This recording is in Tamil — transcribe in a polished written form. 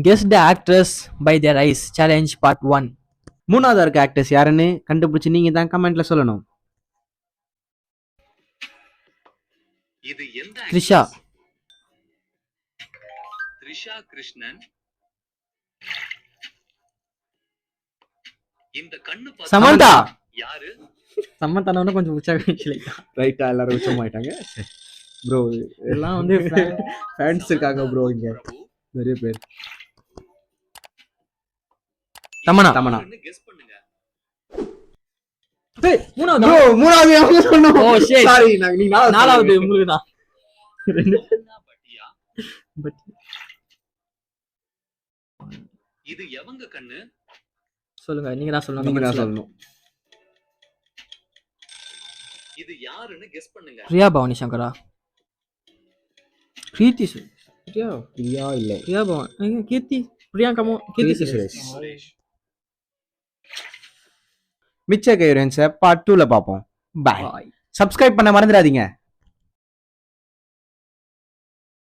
Guess the actress by their eyes. Challenge part 1. மூணாவது இருக்க ஆக்டர்ஸ் யாருன்னு கண்டுபிடிச்சு நீங்க தான் கமெண்ட்ல சொல்லணும். இது எந்த Trisha. த்ரிஷா கிருஷ்ணன். இந்த கண்ணு Samantha. யாரு? சமந்தானவன கொஞ்சம் உற்சாகம். ரைட்டா எல்லாரும் உச்சமாயிட்டாங்க. ப்ரோ எல்லாம் வந்து ஃபேன்ஸ் இருக்காங்க ப்ரோ இங்க நிறைய பேர். தமனா. தமனா. கெஸ் பண்ணுங்க. டேய் மூணாவது. ப்ரோ மூணாவது அவங்க சொன்னோம். Oh shit. சாரி நீங்க நாலாவது உங்களுக்கு தான். பட்டியா? பட் இது எவங்க கண்ணு? சொல்லுங்க நீங்க தான் சொல்லணும். நீங்க தான் சொல்லணும். இது யாருன்னு கெஸ் பண்ணுங்க. பிரியா பவானி சங்கரா. கீர்த்தி பிரியா பிரியா இல்ல பிரியா பவானி கீர்த்தி பிரியாங்கமோ கீர்த்தி சுரேஷ். மிச்ச கைரன்ஸை பார்ட் 2ல பார்ப்போம். பாய். பாய். சப்ஸ்கிரைப் பண்ண மறந்துடாதீங்க.